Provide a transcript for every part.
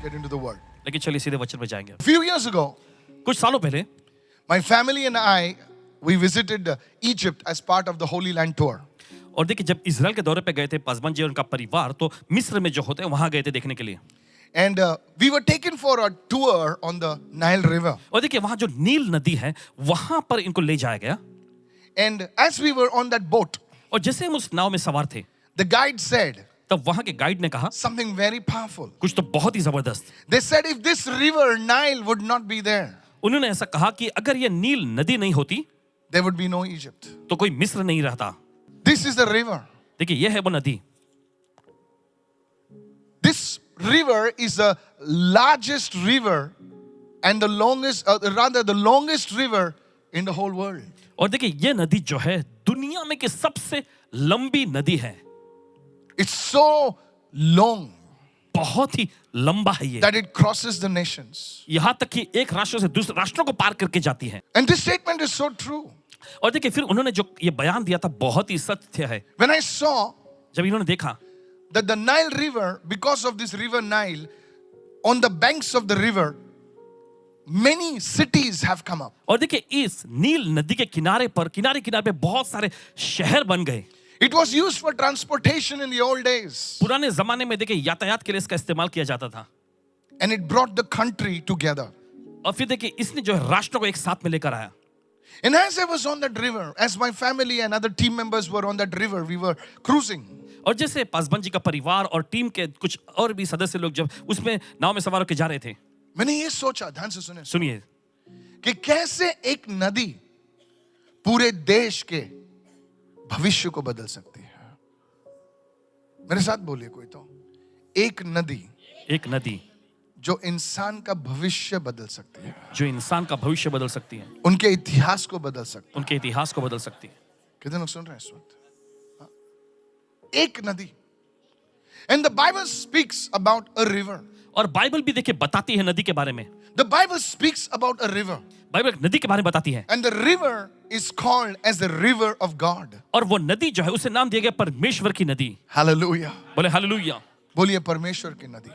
get into the word. लेकिन चलिए सीधे वचन में जाएंगे. A few years ago, कुछ सालों पहले my family and I, we visited Egypt as part of the Holy Land tour. और देखिए जब इजराइल के दौरे पे गए थे पासवान जी और उनका परिवार तो मिस्र में जो होते हैं वहां गए थे देखने के लिए. And we were taken for a tour on the Nile River. और देखिए वहां जो नील नदी है वहां पर इनको ले जाया गया. And as we were on that boat, और जैसे हम उस नाव में सवार थे the guide said तब वहां के गाइड ने कहा something very powerful. कुछ तो बहुत ही जबरदस्त. They said if this river Nile would not be there, उन्होंने ऐसा कहा कि अगर ये नील नदी नहीं होती there would be no Egypt. तो कोई मिस्र नहीं रहता. This is the river. देखिए ये है वो नदी. This river is the largest river and the longest, rather the longest river in the whole world. और देखिए ये नदी जो है दुनिया में की सबसे लंबी नदी है. It's so long बहुत ही लंबा है ये. that it crosses the nations. यहाँ तक कि एक राष्ट्र से दूसरे राष्ट्रों को पार करके जाती है. And this statement is so true. और देखिए फिर उन्होंने जो ये बयान दिया था बहुत ही सत्य है. When I saw जब इन्होंने देखा that the Nile River, because of this river Nile, on the banks of the river, many cities have come up. और देखिए इस नील नदी के किनारे पे बहुत सारे शहर बन गए. It was used for transportation in the old days. पुराने जमाने में देखिए यातायात के लिए इसका इस्तेमाल किया जाता था. And it brought the country together. और फिर देखिए इसने जो है राष्ट्रों को एक साथ में लेकर आया. And as I was on that river, as my family and other team members were on that river, we were cruising. और जैसे पासवान जी का परिवार और टीम के कुछ और भी सदस्य लोग जब उसमें नाव में सवार होकर जा रहे थे, मैंने ये सोचा, ध्यान से सुनिए कि कैसे एक नदी पूरे देश के भविष्य को बदल सकती है. मेरे साथ बोलिए कोई तो. एक नदी जो इंसान का भविष्य बदल सकती है, जो इंसान का भविष्य बदल सकती है, उनके इतिहास को बदल सकती है. उनके इतिहास को बदल सकती है. कितने लोग सुन रहे हैं इस वक्त? हाँ? एक नदी. And the Bible speaks about a river. और बाइबल भी देखिए बताती है नदी के बारे में. The Bible speaks about a river. Bible नदी के बारे में बताती है. And the river is called as the river of God. और वो नदी जो है उसे नाम दिया गया परमेश्वर की नदी. Hallelujah. बोले हालेलुया. बोलिए परमेश्वर की नदी.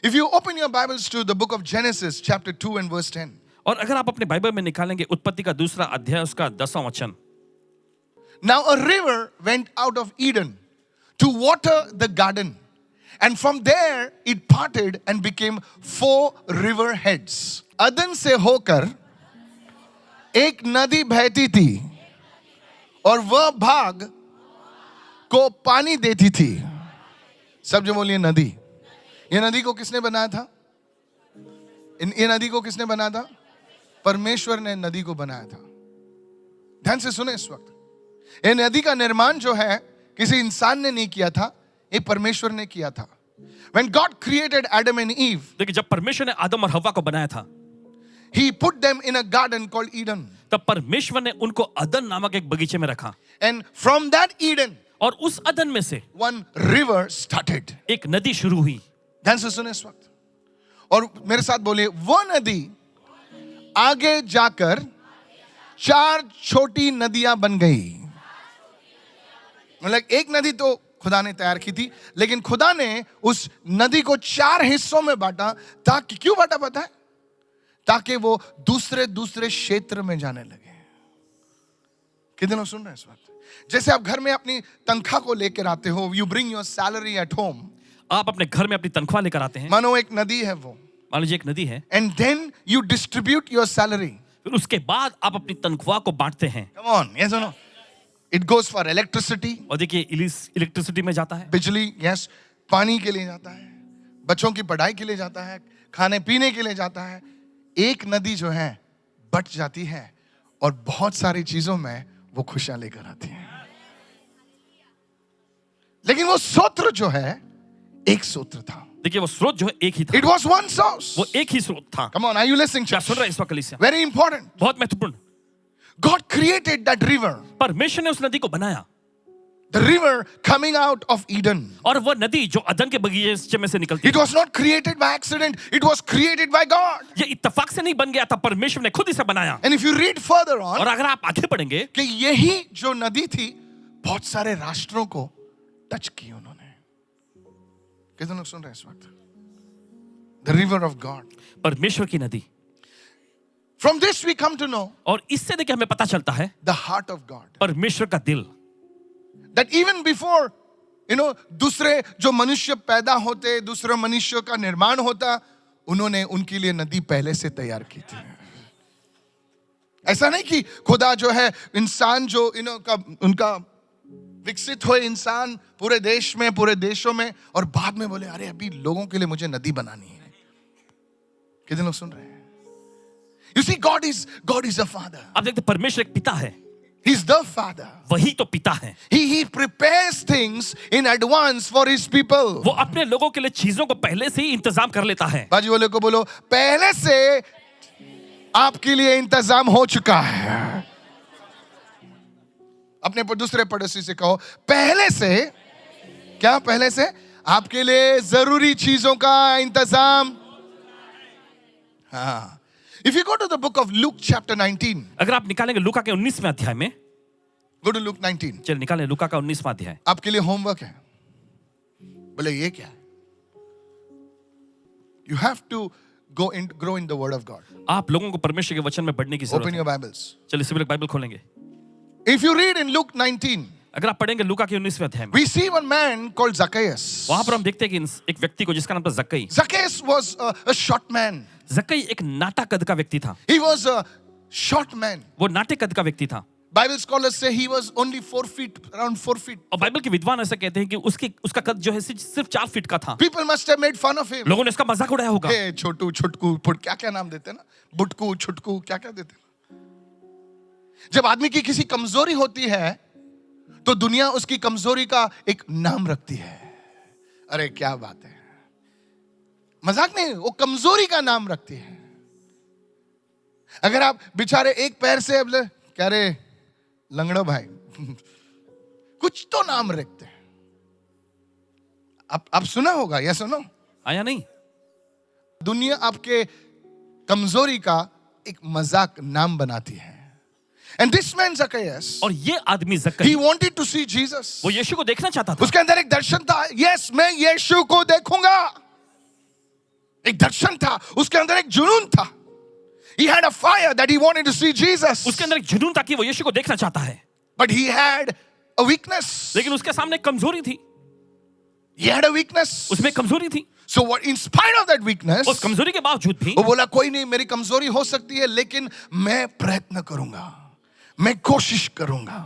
If you open your Bibles to the book of Genesis chapter 2 and verse 10. और अगर आप अपने बाइबल में निकालेंगे उत्पत्ति का दूसरा अध्याय उसका 10वां वचन. Now a river went out of Eden to water the garden. And from there it parted and became 4 river heads. अदन से होकर एक नदी बहती थी और वह भाग को पानी देती थी. सब जो बोलिए नदी. ये नदी को किसने बनाया था? ये नदी को किसने बनाया था? परमेश्वर ने नदी को बनाया था. ध्यान से सुने इस वक्त. ये नदी का निर्माण जो है किसी इंसान ने नहीं किया था, ये परमेश्वर ने किया था. When God created Adam and Eve, देखिए जब परमेश्वर ने आदम और हव्वा को बनाया था, He put them in a garden called Eden. तब परमेश्वर ने उनको अदन नामक एक बगीचे में रखा. And from that Eden, और उस अदन में से one river started. एक नदी शुरू हुई. ध्यान से सुने इस वक्त. और मेरे साथ बोलिए, वो नदी आगे जाकर 4 छोटी नदियां बन गई. मतलब एक नदी तो खुदा ने तैयार की थी, लेकिन खुदा ने उस नदी को 4 हिस्सों में बांटा. ताकि क्यों बांटा पता है? ताकि वो दूसरे क्षेत्र में जाने लगे. कितने लोग सुन रहे हैं इस वक्त? जैसे आप घर में अपनी तनख्वाह को लेकर आते हो, you bring your salary at home. आप अपने घर में अपनी तनख्वाह लेकर आते हैं. मानो एक नदी है वो. मान लीजिए एक नदी है. And then you distribute your salary. फिर उसके बाद आप अपनी तनख्वाह को बांटते हैं. कम ऑन, यस और no. It goes for electricity. और देखिए इलेक्ट्रिसिटी में जाता है. बिजली, यस. पानी के लिए जाता है, बच्चों की पढ़ाई के लिए जाता है, खाने पीने के लिए जाता है. एक नदी जो है बट जाती है और बहुत सारी चीजों में वो खुशियां लेकर आती है. लेकिन वो सूत्र जो है एक सूत्र था. देखिए वो स्रोत जो है एक ही था. It was one source. वो एक ही स्रोत था. Come on, are you listening? क्या सुन रहे हैं इस वक्त कलीसिया? Very important. बहुत महत्वपूर्ण. God created that river. परमेश्वर ने उस नदी को बनाया. The river coming out of Eden. और वो नदी जो अदन के बगीचे में से निकलती It was not created by accident. It was created by God. ये इत्तेफाक से नहीं बन गया था, परमेश्वर ने खुद इसे बनाया. And if you read further on, और अगर आप आगे पढ़ेंगे कि यही जो नदी थी बहुत सारे राष्ट्रों को टच की उन्होंने. कितने लोग सुन रहे हैं इस वक्त? the river of God. परमेश्वर की नदी। From this we come to know और इससे देखिए हमें पता चलता है the heart of God. परमेश्वर का दिल। That even before, दूसरे जो मनुष्य पैदा होते, दूसरे मनुष्य का निर्माण होता, उन्होंने उनके लिए नदी पहले से तैयार की थी। ऐसा नहीं कि खुदा जो है इंसान जो उनका विकसित हुए इंसान पूरे देश में, पूरे देशों में, और बाद में बोले अरे अभी लोगों के लिए मुझे नदी बनानी है। कितने लोग सुन रहे हैं? You see, God is a father. आप देखते परमेश्वर एक पिता है। He's the father. वही तो पिता है। He prepares things in advance for his people. वो अपने लोगों के लिए चीजों को पहले से ही इंतजाम कर लेता है। बाजी वाले को बोलो, पहले से आपके लिए इंतजाम हो चुका है। अपने दूसरे पड़ोसी से कहो, पहले से, क्या पहले से आपके लिए जरूरी चीजों का इंतजाम। हाँ। If you go to the book of Luke chapter 19, अगर आप निकालेंगे लूका के 19वें अध्याय में, go to Luke 19. चल निकालें लूका का 19वां अध्याय। आपके लिए होमवर्क है। बोले ये क्या है? You have to grow in the word of God. आप लोगों को परमेश्वर के वचन में बढ़ने की जरूरत Open है। your Bibles. चलिए सभी लोग बाइबल खोलेंगे। If you read in Luke 19, अगर आप पढ़ेंगे लूका के 19वें अध्याय में, we see one man called Zacchaeus. वहां पर हम देखते हैं कि एक व्यक्ति को जिसका नाम था जक्कई। Zacchaeus was a short man. जक्कई एक नाटा कद का व्यक्ति था। He was a short man. वो नाटे कद का व्यक्ति था। Bible scholars say he was only 4 feet, around 4 feet. और बाइबल के विद्वान ऐसा कहते हैं कि उसका कद जो है सिर्फ 4 फीट का था। People must have made fun of him. लोगों ने इसका मजाक उड़ाया होगा। हे छोटू, छुटकू, क्या क्या नाम देते हैं ना, बुटकू, छुटकू, क्या क्या देते हैं। जब आदमी की किसी कमजोरी होती है तो दुनिया उसकी कमजोरी का एक नाम रखती है। अरे क्या बात है, मजाक नहीं, वो कमजोरी का नाम रखती है। अगर आप बेचारे एक पैर से क्या रे लंगड़ो भाई कुछ तो नाम रखते हैं। आप सुना होगा या सुनो आया नहीं? दुनिया आपके कमजोरी का एक मजाक नाम बनाती है। And this man Zacchaeus, और ये आदमी he जक्कई, wanted to see Jesus. वो यीशु को देखना चाहता था। उसके अंदर एक दर्शन था, यस मैं यीशु को देखूंगा। एक दर्शन था, उसके अंदर एक जुनून था। He had a fire that he wanted to see Jesus. उसके अंदर एक जुनून था कि वो यीशु को देखना चाहता है। But he had a weakness. लेकिन उसके सामने एक कमजोरी थी। He had a weakness. उसमें एक कमजोरी थी। So what, in spite of that weakness, उस कमजोरी के बावजूद भी वो बोला कोई नहीं, मेरी कमजोरी हो सकती है लेकिन मैं प्रयत्न करूंगा, मैं कोशिश करूंगा।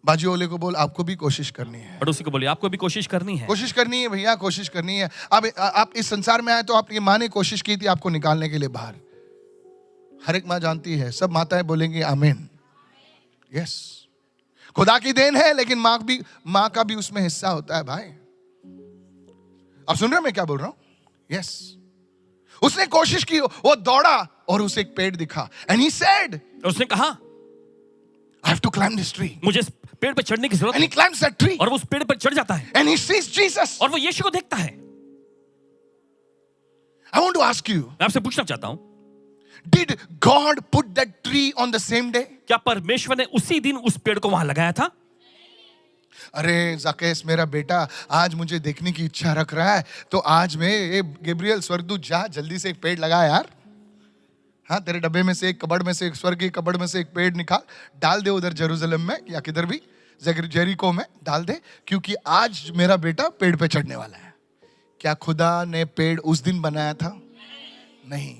बाजू वाले को बोल, आपको भी कोशिश करनी है। पड़ोसी को बोले आपको भी कोशिश करनी है। कोशिश करनी है भैया, कोशिश करनी है। अब आप इस संसार में आए तो आपकी माँ ने कोशिश की थी आपको निकालने के लिए बाहर। हर एक माँ जानती है, सब माताएं बोलेंगी आमीन। यस, खुदा की देन है लेकिन माँ का भी उसमें हिस्सा होता है भाई। आप सुन रहे हो मैं क्या बोल रहा हूं? यस, उसने कोशिश की, वो दौड़ा और उसे एक पेड़ दिखा। एंड ही सेड, उसने कहा I have to climb this tree. मुझे इस पेड़ पर चढ़ने की जरूरत And है। he climbs that tree. और वो उस पेड़ पर चढ़ जाता है And he sees Jesus. और वो यीशु को देखता है। I want to ask you, मैं आपसे पूछना चाहता हूं, did God put that tree on the same day? क्या परमेश्वर ने उसी दिन उस पेड़ को वहां लगाया था? अरे ज़क्कैस मेरा बेटा आज मुझे देखने की इच्छा रख रहा है, तो आज मैं गैब्रियल स्वर्गदूत जा जल्दी से एक पेड़ लगा यार। हाँ, तेरे डब्बे में से एक कबड़ में से एक स्वर्ग की कबड़ में से एक पेड़ निकाल, डाल दे उधर जेरूसलम में या किधर भी जेरिको में डाल दे, क्योंकि आज मेरा बेटा पेड़ पे चढ़ने वाला है। क्या खुदा ने पेड़ उस दिन बनाया था? नहीं।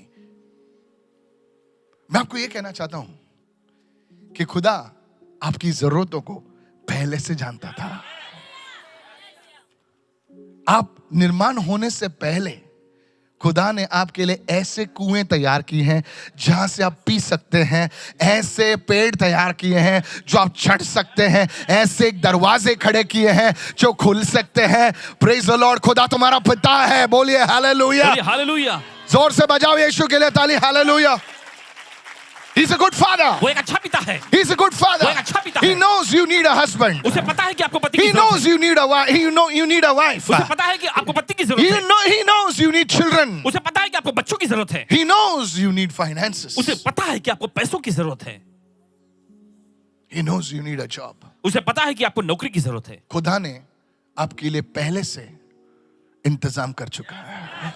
मैं आपको ये कहना चाहता हूं कि खुदा आपकी जरूरतों को पहले से जानता था। आप निर्माण होने से पहले खुदा ने आपके लिए ऐसे कुएं तैयार किए हैं जहां से आप पी सकते हैं, ऐसे पेड़ तैयार किए हैं जो आप चढ़ सकते हैं, ऐसे दरवाजे खड़े किए हैं जो खुल सकते हैं। प्रेज द लॉर्ड, खुदा तुम्हारा पिता है। बोलिए हालेलुया। हालेलुया। जोर से बजाओ यीशु के लिए ताली। Hallelujah. He's a good father. वो एक अच्छा पिता है। He's a good father. वो एक अच्छा पिता He है। knows you need a husband. उसे पता है कि आपको पति की He जरूरत knows है। you need a wife. You need a wife. उसे पता है कि आपको पति की जरूरत है। He knows you need children. उसे पता है कि आपको बच्चों की जरूरत है। He knows you need finances. उसे पता है कि आपको पैसों की जरूरत है। He knows you need a job. उसे पता है कि आपको नौकरी की जरूरत है। खुदा ने आपके लिए पहले से इंतजाम कर चुका है।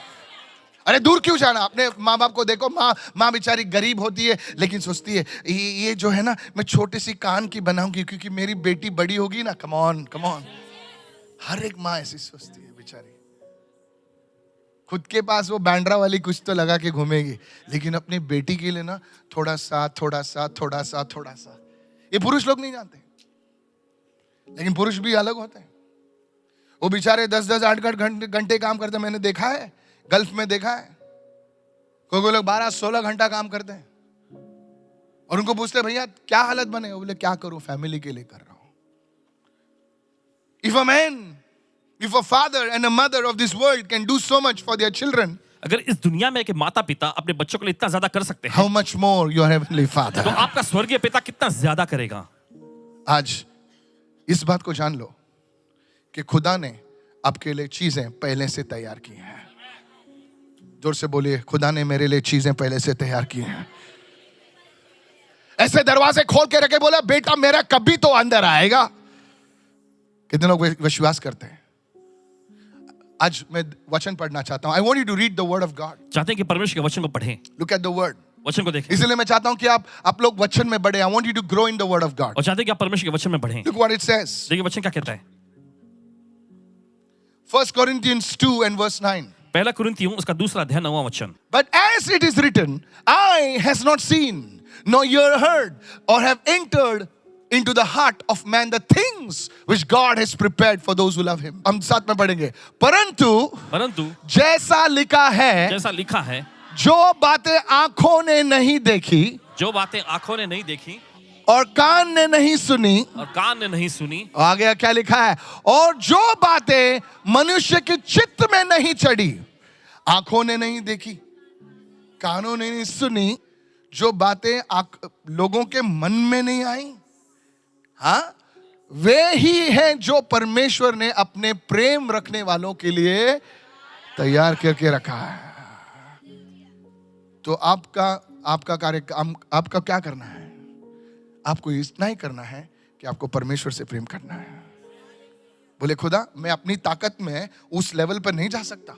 अरे दूर क्यों जाना, अपने माँ बाप को देखो, माँ बेचारी गरीब होती है लेकिन सोचती है ये जो है ना, मैं छोटी सी कान की बनाऊंगी क्योंकि मेरी बेटी बड़ी होगी ना। कम ऑन कम ऑन, हर एक माँ ऐसी सोचती है बेचारी। खुद के पास वो बैंड्रा वाली कुछ तो लगा के घूमेगी, लेकिन अपनी बेटी के लिए ना थोड़ा सा थोड़ा सा थोड़ा सा थोड़ा सा। ये पुरुष लोग नहीं जानते, लेकिन पुरुष भी अलग होते हैं। वो बेचारे 10-10 8-8 घंटे काम करते हैं। मैंने देखा है, गल्फ में देखा है, कोई लोग 12-16 घंटा काम करते हैं और उनको पूछते हैं भैया क्या हालत बने, वो बोले क्या करूं, फैमिली के लिए कर रहा हूं। If a father and a mother of this world can do so much for their children, अगर इस दुनिया में के माता पिता अपने बच्चों के लिए इतना ज्यादा कर सकते हैं, how much more your heavenly Father? तो आपका स्वर्गीय पिता कितना ज्यादा करेगा। आज इस बात को जान लो कि खुदा ने आपके लिए चीजें पहले से तैयार की हैं। जोर से बोलिए, खुदा ने मेरे लिए चीजें पहले से तैयार की हैं। ऐसे दरवाजे खोल के रखे, बोला बेटा मेरा कभी तो अंदर आएगा। कितने लोग विश्वास करते हैं? आज मैं वचन पढ़ना चाहता हूं। I want you to read the word of God. चाहते हैं कि परमेश्वर के वचन को पढ़ें, Look at the word. वचन को देखें, इसलिए मैं चाहता हूं कि आप लोग वचन में बढ़े। I want you to grow in the word of God. और चाहते हैं कि आप परमेश्वर के वचन में बढ़ें। Look what it says. देखिए वचन क्या कहता है। 1 Corinthians 2 and verse 9. पहला कुरिन्थियों उसका दूसरा अध्याय 9वां वचन। But as it is written, eye has not seen, nor ear heard, or have entered into the heart of man the things which God has prepared for those who love him. हम साथ में पढ़ेंगे। परंतु जैसा लिखा है, जैसा लिखा है, जो बातें आंखों ने नहीं देखी, जो बातें आंखों ने नहीं देखी और कान ने नहीं सुनी, और कान ने नहीं सुनी, आगे क्या लिखा है, और जो बातें मनुष्य के चित्त में नहीं चढ़ी, आंखों ने नहीं देखी, कानों ने नहीं सुनी, जो बातें लोगों के मन में नहीं आई, हाँ, वे ही हैं जो परमेश्वर ने अपने प्रेम रखने वालों के लिए तैयार करके रखा है। तो आपका कार्य, आपका क्या करना है? आपको इतना ही करना है कि आपको परमेश्वर से प्रेम करना है। बोले खुदा मैं अपनी ताकत में उस लेवल पर नहीं जा सकता।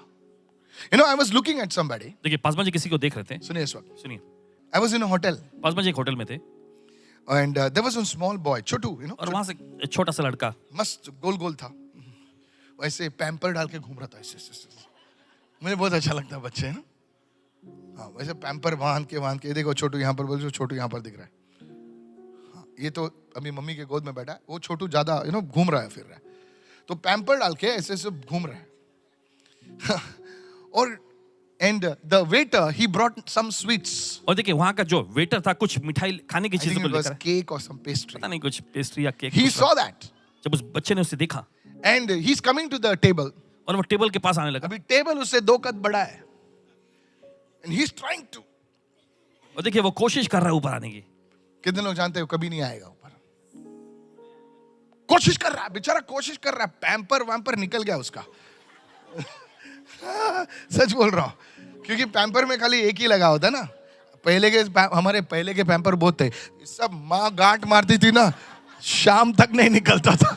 You know, I was looking at somebody. देखिए पासवान जी किसी को देख रहे थे। सुनिए इस वक्त। सुनिए, I was in a hotel. Paswan ji एक होटल में थे And there was a small boy, Chhotu, you know, और वहां से एक छोटा सा लड़का मस्त गोल गोल था, वैसे पैम्पर डाल के घूम रहा था ऐसे। मुझे बहुत अच्छा लगता है बच्चे, है ना, हाँ, वैसे पैम्पर बांध के देखो छोटू यहाँ पर, बोलो छोटू यहाँ पर दिख रहा है। हाँ, ये तो अभी मम्मी के गोद में बैठा है, वो छोटू ज्यादा घूम रहा है, फिर रहा है, तो पैम्पर डाल के ऐसे घूम रहा है। और and the waiter he brought some sweets. और देखिए वहां का जो वेटर था कुछ मिठाई खाने की I think चीजों को it was लेकर, cake or some pastry. पता नहीं कुछ पेस्ट्री या केक। He saw that जब उस बच्चे ने उसे देखा and he's coming to the table. और वो टेबल के पास आने लगा, अभी टेबल उससे 2 कद बड़ा है and he's trying to. और देखिए वो कोशिश कर रहा है ऊपर आने की। कितने लोग जानते हो कभी नहीं आएगा ऊपर? कोशिश कर रहा है बेचारा, कोशिश कर रहा है, पैम्पर वैम्पर निकल गया उसका। सच बोल रहा हूं, क्योंकि पैम्पर में खाली एक ही लगा होता ना। हमारे पहले के पैम्पर बहुत थे, सब माँ गांठ मारती थी ना, शाम तक नहीं निकलता था।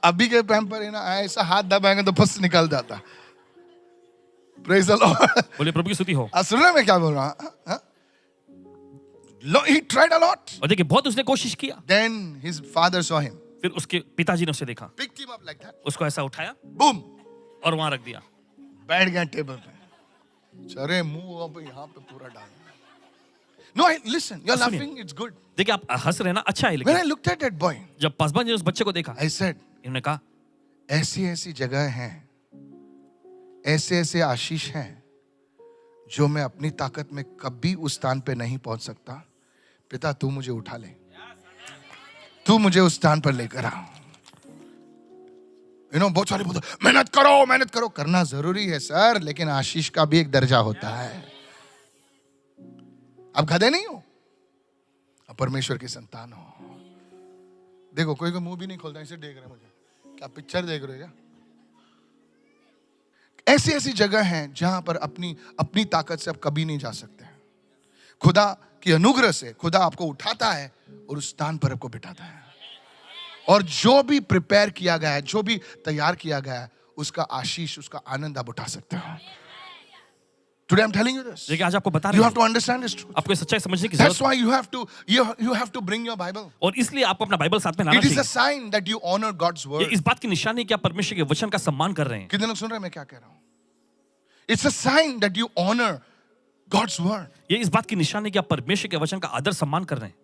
अभी के पैम्पर है ना, ऐसा हाथ दबाएंगे तो फस निकल जाता। Praise the Lord. बोले प्रभु की स्तुति हो। सुनना मैं क्या बोल रहा हूं? He tried a lot. और देखिए बहुत उसने कोशिश किया। Then his father saw him. फिर उसके पिताजी ने उसे देखा, Picked him up like that. उसको ऐसा उठाया Boom. और वहां रख दिया। बैठ गया टेबल पे, अरे मुंह अब यहाँ पे पूरा डाल। No, listen, you're सुनिए। laughing, it's good. देखिए आप हंस रहे हैं ना, अच्छा है, When लेकिन I looked at that boy, जब पासवान जी ने उस बच्चे को देखा, I said, इन्होंने कहा ऐसी ऐसी जगह हैं, ऐसे ऐसे आशीष हैं जो मैं अपनी ताकत में कभी उस स्थान पे नहीं पहुंच सकता। पिता तू मुझे उठा ले, तू मुझे उस स्थान पर लेकर आ। बहुत सारे बोलते मेहनत करो, करना जरूरी है सर, लेकिन आशीष का भी एक दर्जा होता है। आप गधे नहीं हो, आप परमेश्वर की संतान हो। देखो कोई मुंह भी नहीं खोलता, ऐसे देख रहे मुझे, क्या पिक्चर देख रहे हो क्या? ऐसी ऐसी जगह हैं जहां पर अपनी ताकत से आप कभी नहीं जा सकते। खुदा की अनुग्रह से खुदा आपको उठाता है और उस स्थान पर आपको बिठाता है, और जो भी प्रिपेयर किया गया है, जो भी तैयार किया गया है, उसका आशीष, उसका आनंद आप उठा सकते हो. Today I'm telling you this. देखिए आज आपको बता You रहे have हैं, to understand this truth. आपको ये सच्चाई समझने की That's जरूरत है. why you have to bring your Bible. और इसलिए आपको अपना बाइबल साथ में लाना It is a चाहिए. sign that you honor God's ये word. इस बात की निशानी है कि आप परमेश्वर के वचन का सम्मान कर रहे हैं. कितने लोग सुन रहे हैं मैं क्या कह रहा हूं? It's a sign that you honor God's word. ये इस बात की निशानी है कि आप परमेश्वर के वचन का आदर सम्मान कर रहे हैं.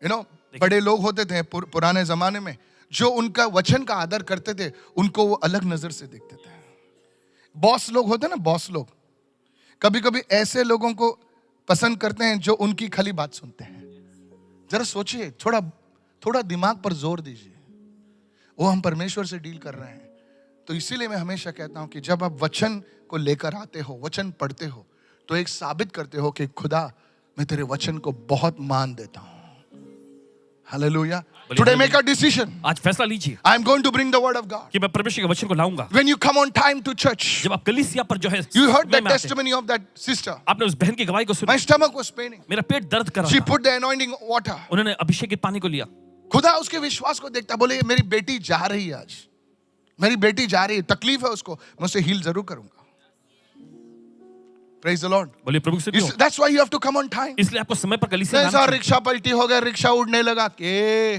You know, बड़े लोग होते थे पुराने जमाने में, जो उनका वचन का आदर करते थे, उनको वो अलग नजर से देखते थे. बॉस लोग होते ना, बॉस लोग कभी कभी ऐसे लोगों को पसंद करते हैं जो उनकी खाली बात सुनते हैं. जरा सोचिए, थोड़ा दिमाग पर जोर दीजिए. वो हम परमेश्वर से डील कर रहे हैं. तो इसीलिए मैं हमेशा कहता हूं कि जब आप वचन को लेकर आते हो, वचन पढ़ते हो, तो एक साबित करते हो कि खुदा, मैं तेरे वचन को बहुत मान देता हूं. Hallelujah. Today make a decision. आज फैसला लीजिए I am going to bring the word of God. कि मैं परमेश्वर के वचन को लाऊंगा. When you come on time to church, जब आप कलीसिया पर जो है, you heard the समय में आते हैं, testimony of that sister. आपने उस बहन की गवाही को सुना. My stomach was paining. मेरा पेट दर्द कर She रहा था. put the anointing water. उन्होंने अभिषेक के पानी को लिया. खुदा उसके विश्वास को देखता, बोले मेरी बेटी जा रही है आज, मेरी बेटी जा रही है, तकलीफ है उसको, मैं उसे हील जरूर करूंगा. Praise the Lord. बोलिए प्रभु से क्यों? That's why you have to come on time. इसलिए आपको समय पर कलीसिया नहीं लाना सर, चाहिए. रिक्शा पलटी हो गया, रिक्शा उड़ने लगा. के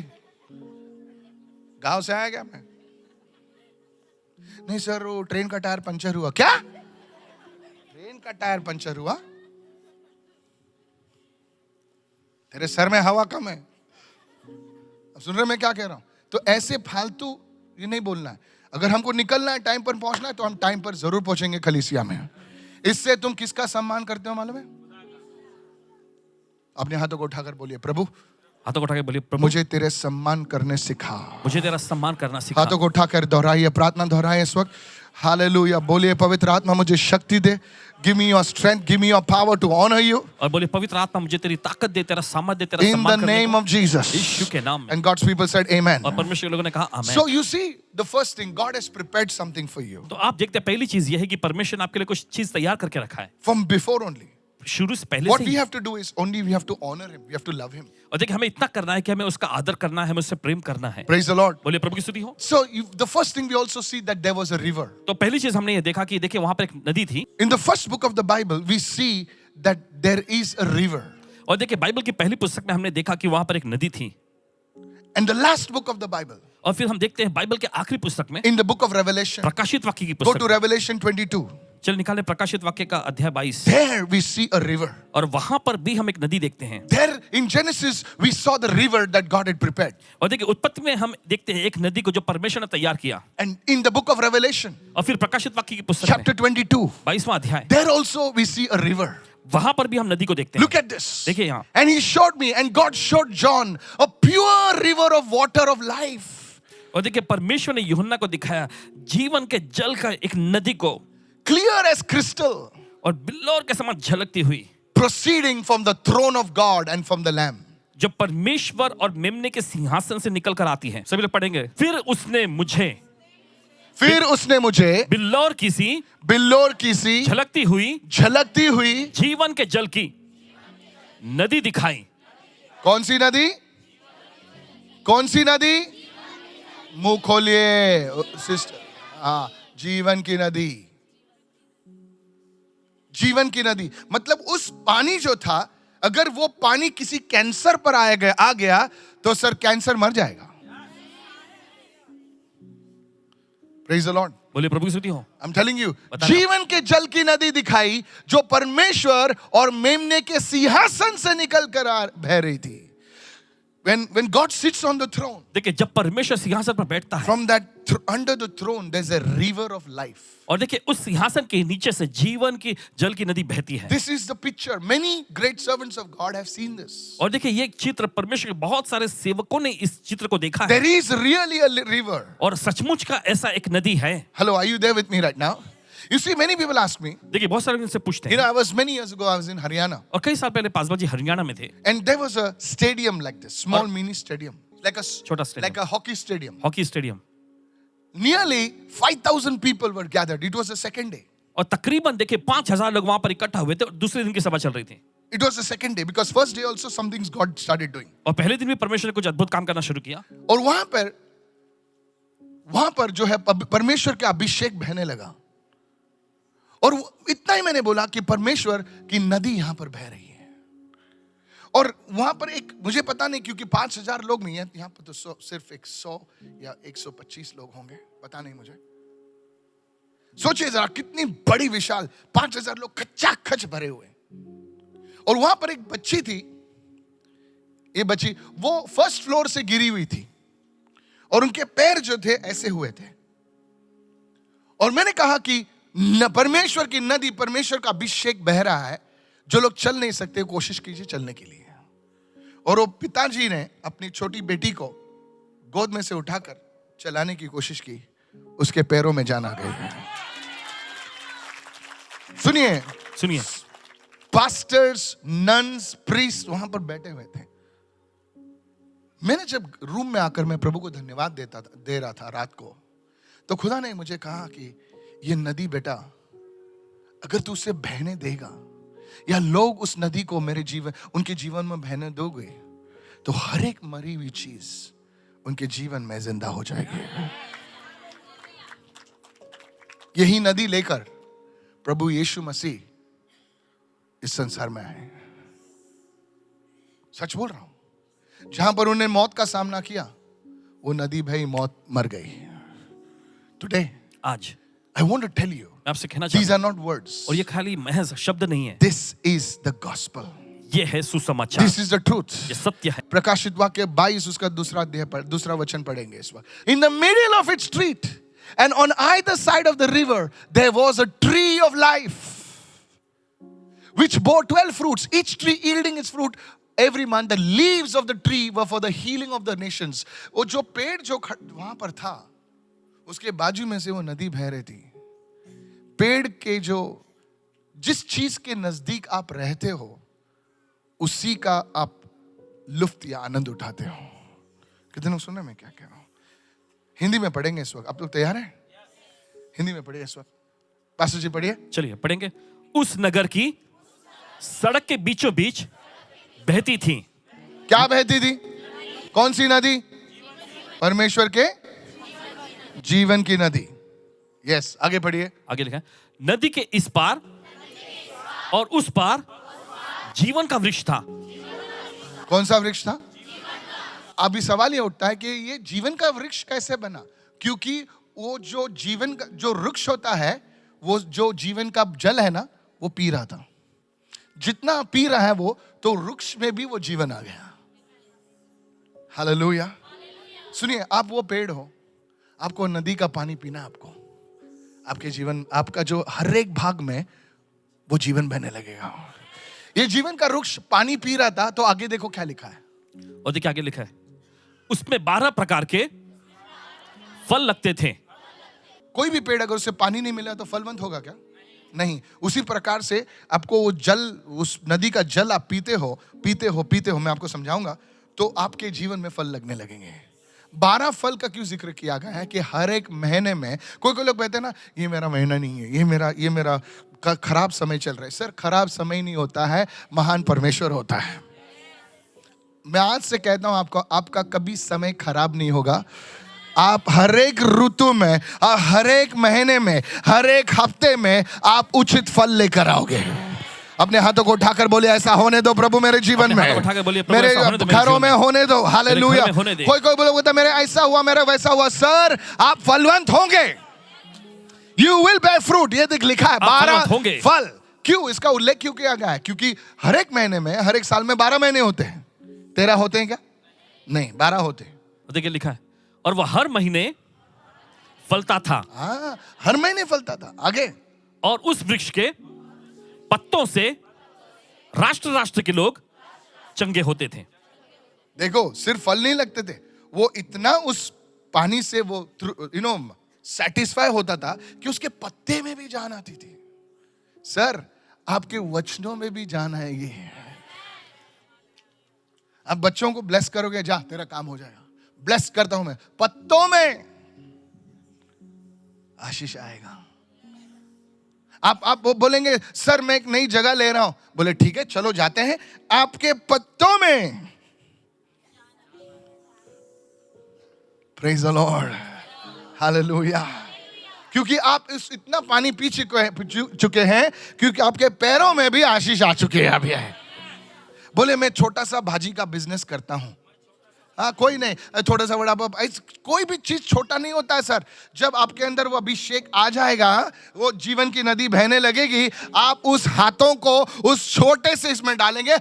गांव से आया क्या मैं? नहीं सर, वो ट्रेन का टायर पंचर हुआ. क्या? ट्रेन का टायर पंचर हुआ? तेरे सर में हवा कम है. अब सुन रहे मैं क्या कह रहा हूं? तो ऐसे फालतू ये नहीं बोलना है. अगर हमको निकलना है, टाइम पर पहुंचना है, तो हम टाइम पर जरूर पहुंचेंगे कलीसिया में. इससे तुम किसका सम्मान करते हो मालूम है? अपने हाथों को उठाकर बोलिए, प्रभु हाथों को उठा के बोलिए, प्रभु मुझे तेरे सम्मान करने सिखा. मुझे तेरा सम्मान करना सिखा. हाथों को उठाकर दोहराइए, प्रार्थना दोहराइए इस वक्त. हालेलुया. बोलिए, पवित्र आत्मा मुझे शक्ति दे. Give me your strength, give me your power to honour you. और बोलिए, पवित्र आत्मा मुझे तेरी ताकत दे, तेरा सामर्थ्य दे, तेरा In the सम्मान करने name को. of Jesus. यीशु के नाम में. And God's people said amen. और परमेश्वर के लोगों ने कहा आमीन. So you see, the first thing, God has prepared something for you तो आप देखते हैं पहली चीज यह है कि परमेश्वर ने आपके लिए कुछ चीज तैयार करके रखा है. from before only. शुरू से पहले What से we he. have to do is only we have to honor him. We have to love him. और देखिए हमें इतना करना है कि हमें उसका आदर करना है, हमें उससे प्रेम करना है. Praise the Lord. बोलिए प्रभु की स्तुति हो. So the first thing we also see that there was a river. तो पहली चीज हमने ये देखा कि देखिए वहां पर एक नदी थी. In the first book of the Bible, we see that there is a river. और देखिए बाइबल की पहली पुस्तक में हमने देखा कि वहां पर एक नदी थी. And the last book of the Bible, और फिर हम देखते हैं बाइबल के आखिरी पुस्तक में, in the book of Revelation, प्रकाशित वाक्य की go to पुस्तक. Revelation 22. चल निकाले प्रकाशित वाक्य का अध्याय 22. There we see a river. और वहां पर भी हम एक नदी देखते हैं. There in Genesis, we saw the river that God had prepared. और देखिए उत्पत्ति में हम देखते हैं एक नदी को जो परमेश्वर ने तैयार किया. And in the book of Revelation, और फिर प्रकाशित वाक्य की पुस्तक chapter में 22, 22वां अध्याय, there also we see a river. वहां पर भी हम नदी को देखते हैं. Look at this. देखिए यहाँ. And he showed me, and God showed John a pure river of water of life. और देखिए परमेश्वर ने यूहन्ना को दिखाया जीवन के जल का एक नदी को, Clear as crystal, और बिल्लौर के समान झलकती हुई, proceeding from the throne of God and from the Lamb. जो परमेश्वर और मेमने के सिंहासन से निकल कर आती है. सभी लोग पढ़ेंगे. फिर उसने मुझे बिल्लौर की सी झलकती हुई जीवन के जल की नदी दिखाई. कौन सी नदी? कौन सी नदी? मुंह खोलिए सिस्टर. हाँ, जीवन की नदी. जीवन की नदी मतलब उस पानी जो था, अगर वो पानी किसी कैंसर पर आ गया तो सर कैंसर मर जाएगा. Praise the Lord. बोलिए प्रभु की स्तुति हो. I'm telling you, जीवन के जल की नदी दिखाई जो परमेश्वर और मेमने के सिंहासन से निकल कर बह रही थी. When God sits on the throne, देखिए जब परमेश्वर सिंहासन पर बैठता है, from that under the throne there's a river of life. और देखिए उस सिंहासन के नीचे से जीवन की जल की नदी बहती है. This is the picture. Many great servants of God have seen this. और देखिए ये चित्र परमेश्वर के बहुत सारे सेवकों ने इस चित्र को देखा है. There is really a river. और सचमुच का ऐसा एक नदी है. Hello, are you there with me right now? You see, many people ask me. देखिए बहुत सारे इनसे पूछते You know, हैं. I was many years ago. I was in Haryana, और कई साल पहले पासवान जी हरियाणा में थे. and there was a stadium like this, small mini stadium, like a छोटा stadium. like a hockey stadium. Hockey stadium. Nearly 5,000 people were gathered. It was the second day. और तकरीबन देखिए 5,000 लोग वहां पर इकट्ठा हुए थे और दूसरे दिन की सभा चल रही थी. It was the second day because first day also some things God started doing. और पहले दिन भी परमेश्वर ने कुछ अद्भुत काम करना शुरू किया. और वहां पर वहां पर जो है परमेश्वर का अभिषेक बहने लगा। और इतना ही मैंने बोला कि परमेश्वर की नदी यहां पर बह रही है। और वहां पर एक, मुझे पता नहीं क्योंकि 5,000 लोग नहीं है यहां पर, तो सिर्फ 100 या 125 लोग होंगे, पता नहीं मुझे। सोचिए जरा कितनी बड़ी विशाल 5,000 लोग कच्चा खच भरे हुए। और वहां पर एक बच्ची थी, ये बच्ची वो फर्स्ट फ्लोर से गिरी हुई थी और उनके पैर जो थे ऐसे हुए थे। और मैंने कहा कि परमेश्वर की नदी, परमेश्वर का अभिषेक बह रहा है। जो लोग चल नहीं सकते कोशिश कीजिए चलने के लिए। और वो पिताजी ने अपनी छोटी बेटी को गोद में से उठाकर चलाने की कोशिश की, उसके पैरों में जान आ गई। सुनिए, पास्टर्स, नन्स, प्रीस्ट वहां पर बैठे हुए थे। मैंने जब रूम में आकर मैं प्रभु को धन्यवाद दे रहा था रात को, तो खुदा ने मुझे कहा कि ये नदी बेटा, अगर तू उसे बहने देगा या लोग उस नदी को उनके जीवन में बहने दोगे, तो हर एक मरी हुई चीज उनके जीवन में जिंदा हो जाएगी। यही नदी लेकर प्रभु यीशु मसीह इस संसार में आए। सच बोल रहा हूं। जहां पर उन्हें मौत का सामना किया, वो नदी भाई मौत मर गई। टुडे, आज I want to tell you, आपसे कहना these चाहता are not words. हूं, और ये खाली महज शब्द नहीं है, This is the gospel. ये है सुसमाचार, This is the truth. ये सत्य है। प्रकाशित वाक्य 22 उसका दूसरा वचन पढ़ेंगे इस वक्त। In the middle of its street and on either side of the river there was a tree of life which bore 12 fruits, each tree yielding its fruit every month. The leaves of the tree were for the healing of the nations. वो जो पेड़ जो वहां पर था, उसके बाजू में से वो नदी बह रही थी। पेड़ के जिस चीज के नजदीक आप रहते हो, उसी का आप लुफ्त या आनंद उठाते हो। कितने लोग सुन रहे हैं मैं क्या कह रहा हूं? हिंदी में पढ़ेंगे इस वक्त। आप लोग तैयार हैं? हिंदी में पढ़िए इस वक्त। पास्टर जी पढ़िए। चलिए पढ़ेंगे। उस नगर की सड़क के बीचों बीच बहती थी। क्या बहती थी? कौन सी नदी? परमेश्वर के जीवन की नदी। यस, आगे पढ़िए। आगे लिखा है, नदी के इस पार और उस पार जीवन का वृक्ष था। कौन सा वृक्ष था? अभी सवाल ये उठता है कि ये जीवन का वृक्ष कैसे बना? क्योंकि वो जो जीवन का जो वृक्ष होता है, वो जो जीवन का जल है ना, वो पी रहा था। जितना पी रहा है वो, तो वृक्ष में भी वो जीवन आ गया। हालेलुया। सुनिए, आप वो पेड़ हो, आपको नदी का पानी पीना, आपको आपके जीवन, आपका जो हर एक भाग में वो जीवन बहने लगेगा। ये जीवन का वृक्ष पानी पी रहा था, तो आगे देखो क्या लिखा है। और देखिए आगे लिखा है, उसमें 12 प्रकार के फल लगते थे। कोई भी पेड़ अगर उसे पानी नहीं मिला तो फलवंत होगा क्या? नहीं। उसी प्रकार से आपको वो जल, उस नदी का जल आप पीते हो, मैं आपको समझाऊंगा, तो आपके जीवन में फल लगने लगेंगे। 12 फल का क्यों जिक्र किया गया है कि हर एक महीने में, कोई लोग कहते हैं ना, ये मेरा महीना नहीं है, ये मेरा खराब समय चल रहा है। सर, खराब समय नहीं होता है, महान परमेश्वर होता है। मैं आज से कहता हूं आपको, आपका कभी समय खराब नहीं होगा। आप हर एक ऋतु में, हर एक महीने में, हर एक हफ्ते में आप उचित फल लेकर आओगे। अपने हाथों को उठाकर बोले, ऐसा होने दो प्रभु मेरे जीवन में, मेरे घरों में होने दो। हालेलुया। कोई बोलता मेरे ऐसा हुआ, मेरा वैसा हुआ। सर, आप फलवंत होंगे। You will bear fruit। ये देख लिखा है 12 फल। क्यों इसका उल्लेख क्यों किया गया है? क्योंकि हर एक महीने में, हर एक साल में 12 महीने होते हैं। 13 होते हैं क्या? नहीं, 12 होते हैं। देखिए लिखा है, और वह हर महीने फलता था। हाँ, हर महीने फलता था। आगे, और उस वृक्ष के पत्तों से राष्ट्र राष्ट्र के लोग चंगे होते थे। देखो, सिर्फ फल नहीं लगते थे, वो इतना उस पानी से वो सेटिस्फाई होता था कि उसके पत्ते में भी जान आती थी। सर, आपके वचनों में भी जान आएगी। आप बच्चों को ब्लेस करोगे, जा तेरा काम हो जाएगा। ब्लेस करता हूं मैं, पत्तों में आशीष आएगा। आप बोलेंगे, सर मैं एक नई जगह ले रहा हूं। बोले ठीक है, चलो जाते हैं। आपके पत्तों में, प्रेज द लॉर्ड, हालेलुया। क्योंकि आप इस इतना पानी पी चुके हैं क्योंकि आपके पैरों में भी आशीष आ चुके हैं अभी है। बोले मैं छोटा सा भाजी का बिजनेस करता हूं। हाँ, कोई नहीं, थोड़ा सा बड़ा, कोई भी चीज छोटा नहीं होता है सर। जब आपके अंदर वो अभिषेक आ जाएगा, वो जीवन की नदी बहने लगेगी, आप उस हाथों को उस छोटे से इसमें डालेंगे,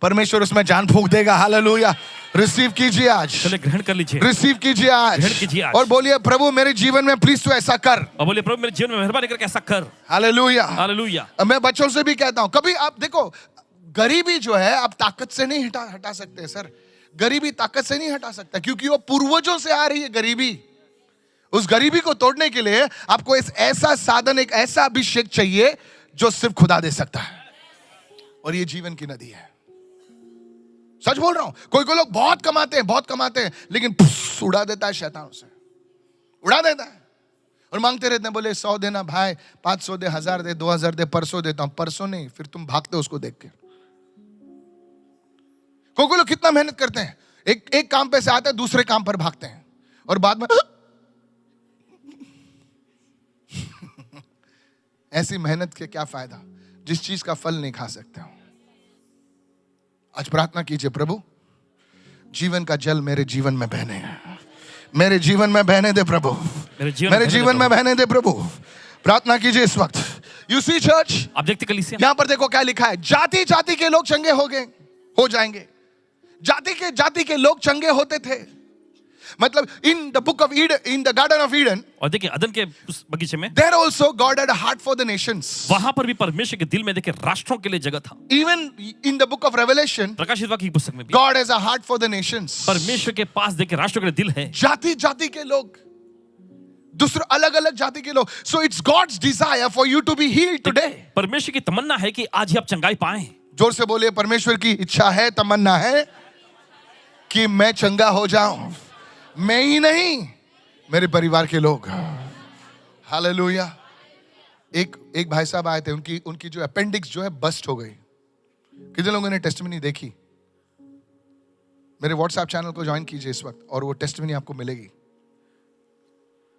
परमेश्वर उसमें जान फूंक देगा। हालेलुया। रिसीव कीजिए आज, चले ग्रहण कर लीजिए, रिसीव कीजिए आज, ग्रहण कीजिए आज। और बोलिए प्रभु मेरे जीवन में प्लीज तू ऐसा कर, और बोलिए प्रभु मेरे जीवन में मेहरबानी करके ऐसा कर। Hallelujah, hallelujah. मैं बच्चों से भी कहता हूं, कभी आप देखो, गरीबी जो है आप ताकत से नहीं हटा सकते सर। गरीबी ताकत से नहीं हटा सकता क्योंकि वो पूर्वजों से आ रही है गरीबी। उस गरीबी को तोड़ने के लिए आपको इस ऐसा साधन, एक ऐसा अभिषेक चाहिए जो सिर्फ खुदा दे सकता है, और ये जीवन की नदी है। सच बोल रहा हूं। कोई लोग बहुत कमाते हैं लेकिन उड़ा देता है शैतान, उसे उड़ा देता है और मांगते रहते हैं, बोले 100 देना भाई, 500 दे, 1000 दे, 2000 दे, परसों देता हूं। परसों नहीं, फिर तुम भागते हो उसको देख के। कोई लोग कितना मेहनत करते हैं, एक काम पे से आते हैं, दूसरे काम पर भागते हैं और बाद में ऐसी मेहनत के क्या फायदा जिस चीज का फल नहीं खा सकते हो। आज प्रार्थना कीजिए, प्रभु जीवन का जल मेरे जीवन में बहने, मेरे जीवन में बहने दे प्रभु, मेरे जीवन में बहने दे प्रभु। प्रार्थना कीजिए इस वक्त। यू सी चर्च, आप देखते कलीसिया, यहां पर देखो क्या लिखा है, जाति जाति के लोग चंगे हो जाएंगे। जाति के लोग चंगे होते थे। मतलब in the book of Eden, in the garden of Eden, और देखिए अदन के उस बगीचे में, there also God had a heart for the nations. वहां पर भी परमेश्वर के दिल में देखिए राष्ट्रों के लिए जगह था। Even in the book of revelation, प्रकाशित वाक्य की पुस्तक में भी, God has a heart for the Nations. परमेश्वर के पास देखिए राष्ट्रों के लिए दिल है। जाति जाति के लोग, दूसरे अलग अलग जाति के लोग। So it's God's desire for you to be healed today. परमेश्वर की तमन्ना है कि आज ही आप चंगाई पाएं। जोर से बोलिए, परमेश्वर की इच्छा है, तमन्ना है कि मैं चंगा हो जाऊं। मैं ही नहीं, मेरे परिवार के लोग। हालेलुया। एक भाई साहब आए थे, उनकी जो अपेंडिक्स जो है बस्ट हो गई। कितने लोगों ने टेस्टिमनी देखी? मेरे व्हाट्सएप चैनल को ज्वाइन कीजिए इस वक्त और वो टेस्टिमनी आपको मिलेगी।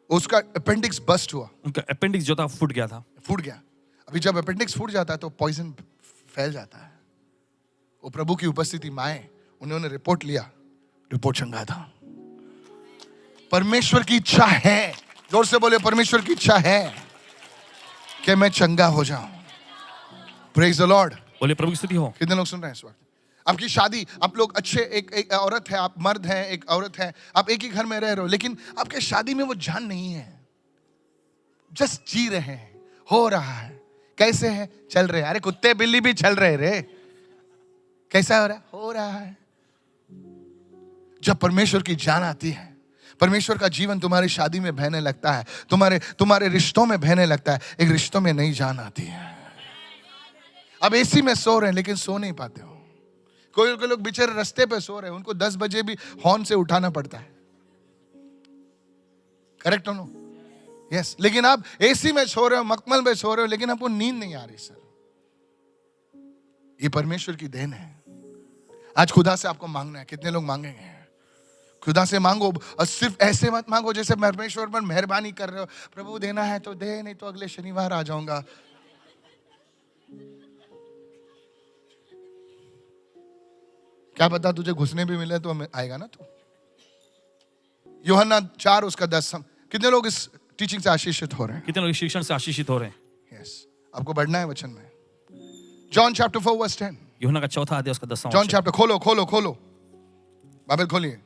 उसका अपेंडिक्स बस्ट हुआ, उनका अपेंडिक्स जो था फूट गया। अभी जब अपेंडिक्स फूट जाता है तो पॉइजन फैल जाता है। वो प्रभु की उपस्थिति में आए, उन्होंने रिपोर्ट लिया, रिपोर्ट चंगा था। परमेश्वर की इच्छा है, जोर से बोले, परमेश्वर की इच्छा है कि मैं चंगा हो जाऊं। Praise the Lord. बोले प्रभु की स्तुति हो। कितने लोग सुन रहे हैं इस वक्त? आपकी शादी, आप लोग अच्छे, एक औरत है, आप मर्द हैं, एक औरत है, आप एक ही घर में रह रहे हो, लेकिन आपके शादी में वो जान नहीं है। जस्ट जी रहे हैं, हो रहा है। कैसे है? चल रहे हैं। अरे कुत्ते बिल्ली भी चल रहे रे। कैसा हो रहा है? हो रहा है। जब परमेश्वर की जान आती है, परमेश्वर का जीवन तुम्हारी शादी में बहने लगता है, तुम्हारे रिश्तों में बहने लगता है। एक रिश्तों में नई जान आती है। अब एसी में सो रहे हैं लेकिन सो नहीं पाते हो। कोई लोग बेचारे रास्ते पे सो रहे हैं, उनको 10 बजे भी हॉर्न से उठाना पड़ता है। करेक्ट हो नो? यस। लेकिन आप एसी में सो रहे हो, मखमल में सो रहे हो, लेकिन आपको नींद नहीं आ रही। सर, ये परमेश्वर की देन है। आज खुदा से आपको मांगना है। कितने लोग मांगेंगे? खुदा से मांगो, और सिर्फ ऐसे मत मांगो जैसे परमेश्वर पर मेहरबानी कर रहे हो। प्रभु देना है तो दे, नहीं तो अगले शनिवार आ जाऊंगा। क्या पता तुझे घुसने भी मिले तो आएगा ना तू। यूहन्ना 4 उसका 10। कितने लोग इस टीचिंग से आशीषित हो रहे हैं? कितने लोग इस शिक्षण से आशीषित हो रहे हैं? यस। आपको बढ़ना है वचन में। John chapter 4 verse 10। यूहन्ना का 4 अध्याय उसका 10। जॉन चैप्टर, खोलो बाइबल खोलिए।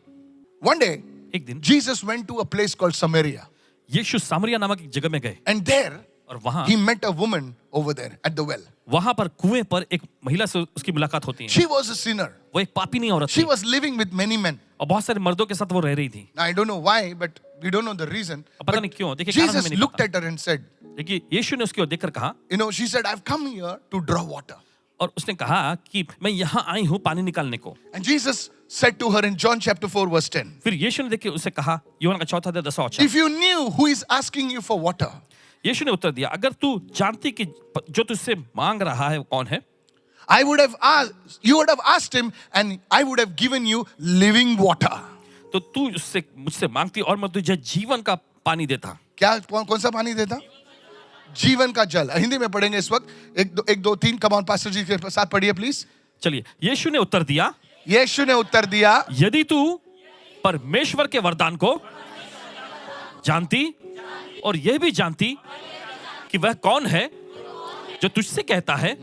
One day, एक दिन Jesus went to a place called Samaria. यीशु सामरिया नामक एक जगह में गए, And there, और वहां he met a woman over there at the well. वहां पर कुएं पर एक महिला से उसकी मुलाकात होती है। She was a sinner. वो एक पापी औरत She थी, was living with many men. और बहुत सारे मर्दों के साथ वो रह रही थी। Now, I don't know why, but we don't know the reason. पता नहीं क्यों, देखिए कारण Jesus हमें नहीं looked पता। at her and said, देखिए यीशु ने उसकी ओर देखकर कहा, you know, she said, I've come here to draw water. और उसने कहा कि मैं यहाँ आई हूँ पानी निकालने को। And Jesus said to her in John chapter 4 verse 10. फिर यीशु ने देखिए उसे कहा, यूहन्ना का 4 अध्याय 10 वचन, If you knew who is asking you for water, यीशु ने उत्तर दिया, अगर तू जानती कि जो तुझसे मांग रहा है वो कौन है, you would have asked him and I would have given you living water. तो तू उससे मुझसे मांगती और मैं तुझे जीवन का पानी देता। क्या कौन सा पानी देता? जीवन का जल। हिंदी में पढ़ेंगे इस वक्त। एक दो तीन, कम ऑन पास्टर जी के साथ पढ़िए प्लीज। चलिए, यीशु ने उत्तर दिया, यीशु ने उत्तर दिया, यदि तू परमेश्वर के वरदान को जानती और यह भी जानती कि वह कौन है जो तुझसे कहता है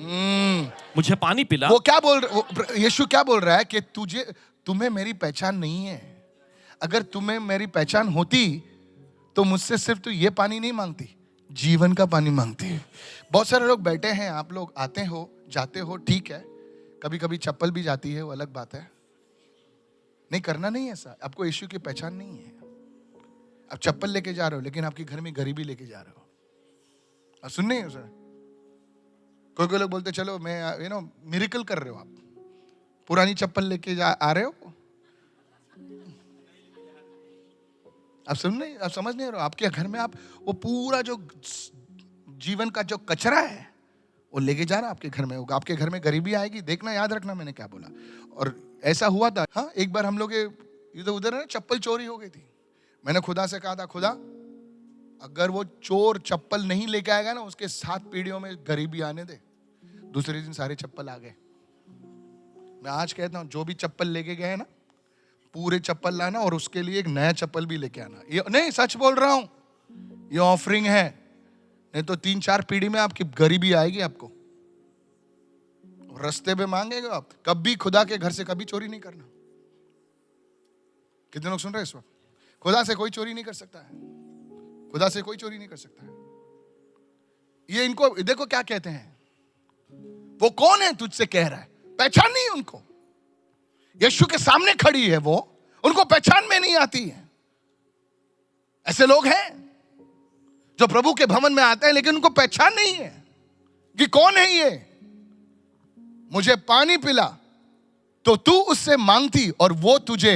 मुझे पानी पिला। वो क्या यीशु क्या बोल रहा है कि तुम्हें मेरी पहचान नहीं है। अगर तुम्हें मेरी पहचान होती तो मुझसे सिर्फ तू ये पानी नहीं मांगती, जीवन का पानी मांगती है। बहुत सारे लोग बैठे हैं, आप लोग आते हो जाते हो, ठीक है, कभी कभी चप्पल भी जाती है, वो अलग बात है, नहीं करना नहीं ऐसा। आपको यीशु की पहचान नहीं है। आप चप्पल लेके जा रहे हो लेकिन आपके घर में गरीबी लेके जा रहे हो। आप सुन नहीं हो सर? कोई लोग बोलते चलो मैं मिरेकल कर रहे हो, आप पुरानी चप्पल लेके आ रहे हो। आप समझ नहीं रहे हो। आपके घर में आप वो पूरा जो जीवन का जो कचरा है वो लेके जा रहा है आपके घर में। आपके घर में गरीबी आएगी, देखना, याद रखना मैंने क्या बोला। और ऐसा हुआ था, हाँ, एक बार हम लोग इधर उधर ना चप्पल चोरी हो गई थी। मैंने खुदा से कहा था, खुदा अगर वो चोर चप्पल नहीं लेके आएगा ना, उसके 7 पीढ़ियों में गरीबी आने दे। दूसरे दिन सारे चप्पल आ गए। मैं आज कहता हूँ, जो भी चप्पल लेके गए ना, पूरे चप्पल लाना और उसके लिए एक नया चप्पल भी लेके आना। ये नहीं, सच बोल रहा हूं, ये ऑफरिंग है, नहीं तो 3-4 पीढ़ी में आपकी गरीबी आएगी आपको। रास्ते पे मांगेगा आप। कभी खुदा के घर से कभी चोरी नहीं करना। कितने लोग सुन रहे हैं इस वक्त? खुदा से कोई चोरी नहीं कर सकता है। खुदा से कोई चोरी नहीं कर सकता है। ये इनको देखो क्या कहते हैं, वो कौन है तुझसे कह रहा है, पहचान नहीं है उनको। यीशु के सामने खड़ी है वो, उनको पहचान में नहीं आती है। ऐसे लोग हैं जो प्रभु के भवन में आते हैं लेकिन उनको पहचान नहीं है कि कौन है ये। मुझे पानी पिला तो तू उससे मांगती और वो तुझे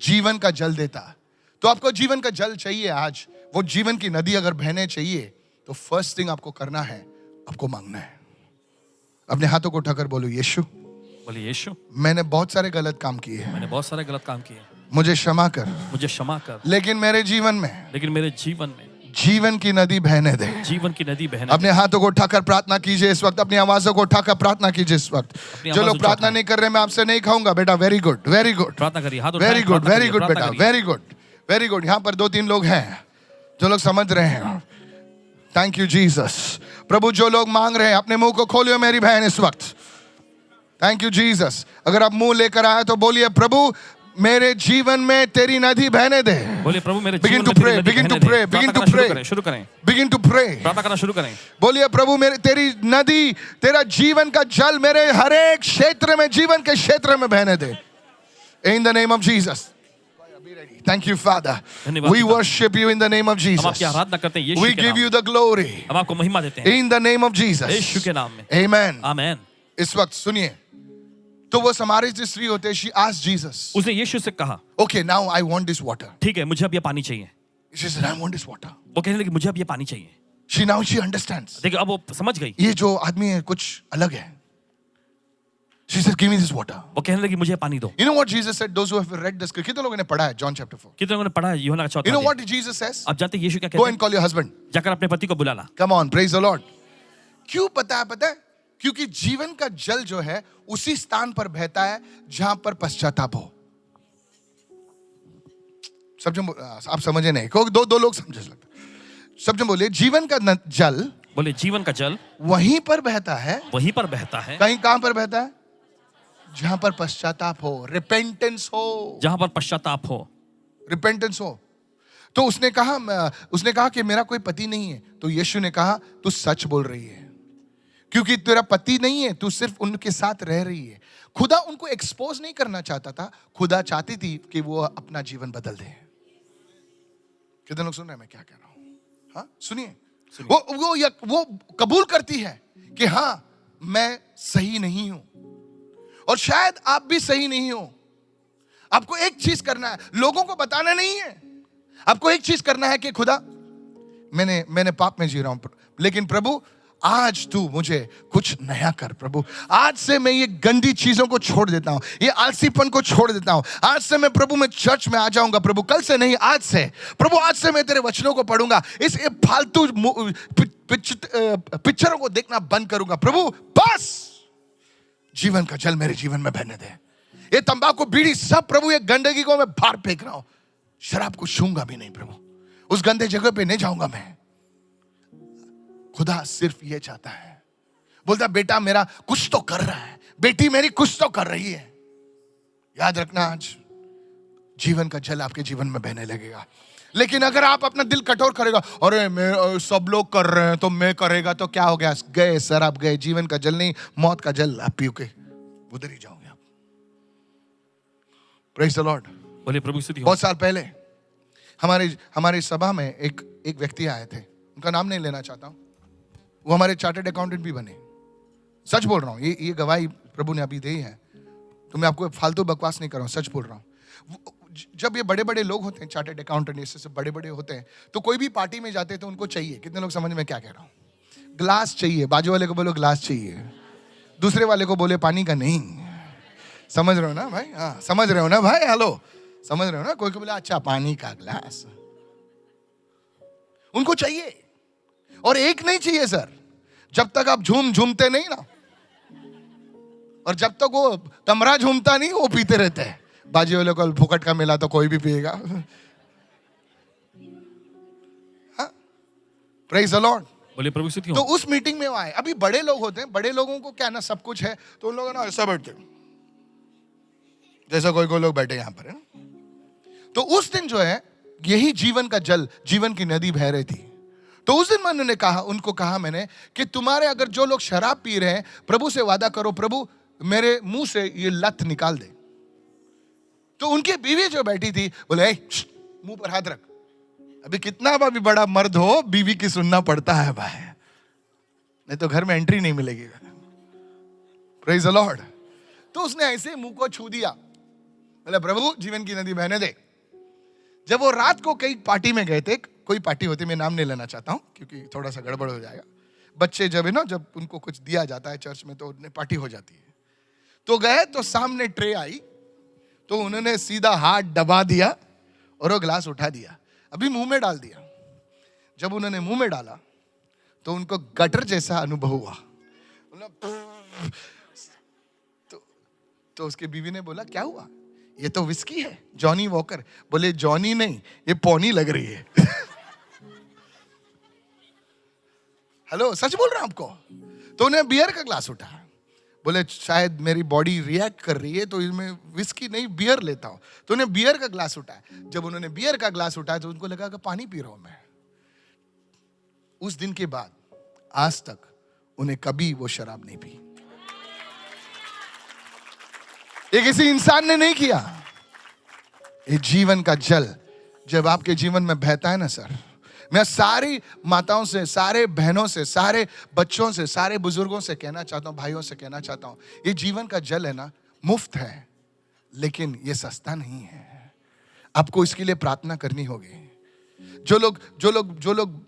जीवन का जल देता। तो आपको जीवन का जल चाहिए आज, वो जीवन की नदी अगर बहने चाहिए तो फर्स्ट थिंग आपको करना है, आपको मांगना है। अपने हाथों को उठाकर बोलो, यीशु, बोलिए, यीशु, मैंने बहुत सारे गलत काम किए हैं, मैंने बहुत सारे गलत काम किए, मुझे क्षमा कर, मुझे क्षमा कर। लेकिन मेरे जीवन में जीवन की नदी बहने दे, जीवन की नदी बहने। अपने हाथों को उठाकर प्रार्थना कीजिए इस वक्त, अपनी आवाजों को उठाकर प्रार्थना कीजिए इस वक्त। जो लोग प्रार्थना नहीं कर रहे, मैं आपसे नहीं कहूंगा बेटा, वेरी गुड, वेरी गुड, प्रार्थना करिए, वेरी गुड, वेरी गुड बेटा, वेरी गुड, वेरी गुड। यहाँ पर 2-3 लोग हैं जो लोग समझ रहे हैं। Thank you Jesus. प्रभु, जो लोग मांग रहे हैं अपने मुंह को खोलियो मेरी बहन इस वक्त। Thank you Jesus. अगर आप मुंह लेकर आए तो बोलिए, प्रभु मेरे जीवन में तेरी नदी बहने दे। बोलिए, प्रभु मेरे begin to pray, begin to pray, begin to pray, शुरू करें, begin to pray, प्रार्थना करना शुरू करें। बोलिए, प्रभु मेरे तेरी नदी, तेरा जीवन का जल मेरे हर एक क्षेत्र में, जीवन के क्षेत्र में बहने दे। In the name of Jesus. Thank you, Father. We worship you in the name of Jesus. हम आपकी आराधना करते हैं यीशु के नाम में। We give you the glory. हम आपको महिमा देते हैं In the name of Jesus. यीशु के नाम में। Amen. आमेन। इस वक्त सुनिए, तो वो सामरिया स्त्री होते, she asked Jesus. उसने यीशु से कहा, Okay, now I want this water. ठीक है, मुझे अब ये पानी चाहिए। She said, I want this water. वो कहने लगी, मुझे अब ये पानी चाहिए। She understands. देखिए, अब वो समझ गई, ये जो आदमी है कुछ अलग है। She said, give me this water. वो कहने लगी, मुझे पानी दो। You know what Jesus said? Those who have read the scripture, कितने लोगों ने पढ़ा है John chapter 4? कितने लोगों ने पढ़ा है यूहन्ना का चौथा You know अध्याय? what Jesus says? आप जानते हैं यीशु क्या Go कहते and call your husband. हैं? जाकर अपने पति को बुला ला। Come on, praise the Lord. क्यों पता है? क्योंकि जीवन का जल जो है उसी स्थान पर बहता है जहां पर पश्चाताप हो। आप समझे नहीं, दो लोग समझे लगता। सब जन बोलिए, जीवन का जल, बोले जीवन का जल वहीं पर बहता है, वहीं पर बहता है। कहीं कहां पर बहता है? जहां पर पश्चाताप हो, रिपेंटेंस हो, जहां पर पश्चाताप हो, रिपेंटेंस हो। तो उसने कहा कि मेरा कोई पति नहीं है। तो यीशु ने कहा, तू सच बोल रही है, क्योंकि तेरा पति नहीं है, तू सिर्फ उनके साथ रह रही है। खुदा उनको एक्सपोज नहीं करना चाहता था, खुदा चाहती थी कि वो अपना जीवन बदल दे। कितने लोग सुन रहे हैं मैं क्या कह रहा हूं? हाँ, सुनिए। वो कबूल करती है कि हाँ, मैं सही नहीं हूं और शायद आप भी सही नहीं हो। आपको एक चीज करना है, लोगों को बताना नहीं है। आपको एक चीज करना है कि खुदा, मैंने पाप में जी रहा हूं, लेकिन प्रभु आज तू मुझे कुछ नया कर प्रभु। आज से मैं ये गंदी चीजों को छोड़ देता हूं, ये आलसीपन को छोड़ देता हूं। आज से मैं प्रभु मैं चर्च में आ जाऊंगा प्रभु, कल से नहीं आज से प्रभु, आज से मैं तेरे वचनों को पढ़ूंगा। इस फालतू पिक्चरों को देखना बंद करूंगा प्रभु। बस जीवन का जल मेरे जीवन में बहने दे। ये तंबाकू बीड़ी सब प्रभु, ये गंदगी को मैं बाहर फेंक रहा हूं। शराब को छूंगा भी नहीं प्रभु, उस गंदे जगह पे नहीं जाऊंगा मैं। खुदा सिर्फ ये चाहता है, बोलता बेटा मेरा कुछ तो कर रहा है, बेटी मेरी कुछ तो कर रही है। याद रखना आज जीवन का जल आपके जीवन में बहने लगेगा। लेकिन अगर आप अपना दिल कठोर करेगा, अरे मैं सब लोग कर रहे हैं तो मैं करेगा तो क्या हो गया, गए सर आप गए। जीवन का जल नहीं, मौत का जल आप पी के उधर ही जाओगे आप। Praise the Lord. बोलिए प्रभु स्तुति हो। बहुत साल पहले हमारी सभा में एक व्यक्ति आए थे, उनका नाम नहीं लेना चाहता हूं। वो हमारे चार्टर्ड अकाउंटेंट भी बने। सच बोल रहा हूं, ये गवाही प्रभु ने अभी दी है, तो मैं आपको फालतू बकवास नहीं कर रहा हूं, सच बोल रहा हूं। जब ये बड़े बड़े लोग होते हैं, चार्टर्ड अकाउंटेंट ऐसे बड़े बड़े होते हैं, तो कोई भी पार्टी में जाते हैं तो उनको चाहिए, कितने लोग समझ में क्या कह रहा हूं, ग्लास चाहिए। बाजू वाले को बोलो ग्लास चाहिए, दूसरे वाले को बोले पानी का नहीं। समझ रहे हो ना भाई? हाँ समझ रहे हो ना भाई? हेलो समझ रहे हो ना? कोई को बोला अच्छा पानी का ग्लास, उनको चाहिए। और एक नहीं चाहिए सर, जब तक आप झूमते नहीं ना, और जब तक वो कमरा झूमता नहीं वो पीते रहते हैं। बाजी वाले को फुकट का मिला तो कोई भी पिएगा। हाँ? Praise the Lord. बोलिए प्रभु स्तुति हो। तो उस मीटिंग में वो आए। अभी बड़े लोग होते हैं, बड़े लोगों को क्या ना सब कुछ है, तो उन लोगों ना ऐसा बैठते हैं जैसा कोई लोग बैठे यहां पर है ना। तो उस दिन जो है यही जीवन का जल, जीवन की नदी बह रही थी। तो उस दिन मैंने कहा, उनको कहा मैंने कि तुम्हारे अगर जो लोग शराब पी रहे हैं, प्रभु से वादा करो प्रभु मेरे मुंह से ये लत निकाल दे। तो उनकी बीवी जो बैठी थी बोले मुंह पर हाथ रख। अभी कितना भी बड़ा मर्द हो, बीवी की सुनना पड़ता है भाई, नहीं तो घर में एंट्री नहीं मिलेगी। Praise the Lord. तो उसने ऐसे मुंह को छू दिया, बोले प्रभु जीवन की नदी बहने दे। जब वो रात को कई पार्टी में गए थे, कोई पार्टी होती, मैं नाम नहीं लेना चाहता हूं क्योंकि थोड़ा सा गड़बड़ हो जाएगा। बच्चे जब है ना, जब उनको कुछ दिया जाता है चर्च में तो उन्हें पार्टी हो जाती है। तो गए तो सामने ट्रे आई, तो उन्होंने सीधा हाथ दबा दिया और वो ग्लास उठा दिया, अभी मुंह में डाल दिया। जब उन्होंने मुंह में डाला तो उनको गटर जैसा अनुभव हुआ। तो उसके बीवी ने बोला क्या हुआ? ये तो विस्की है, जॉनी वॉकर। बोले जॉनी नहीं, ये पौनी लग रही है। हेलो सच बोल रहा हूं आपको। तो उन्हें बियर का ग्लास उठा, बोले शायद मेरी बॉडी रिएक्ट कर रही है तो इसमें विस्की नहीं बियर लेता हूं। तो उन्हें बियर का ग्लास उठाया। जब उन्होंने बियर का ग्लास उठाया तो उनको लगा कि पानी पी रहा हूं मैं। उस दिन के बाद आज तक उन्हें कभी वो शराब नहीं पी। ये किसी इंसान ने नहीं किया। ये जीवन का जल जब आपके जीवन में बहता है ना सर, मैं सारी माताओं से, सारे बहनों से, सारे बच्चों से, सारे बुजुर्गों से कहना चाहता हूं, भाइयों से कहना चाहता हूं, ये जीवन का जल है ना, मुफ्त है लेकिन ये सस्ता नहीं है। आपको इसके लिए प्रार्थना करनी होगी। जो लोग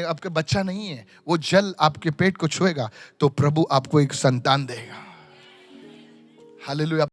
आपके बच्चा नहीं है, वो जल आपके पेट को छुएगा तो प्रभु आपको एक संतान देगा। हालेलुया।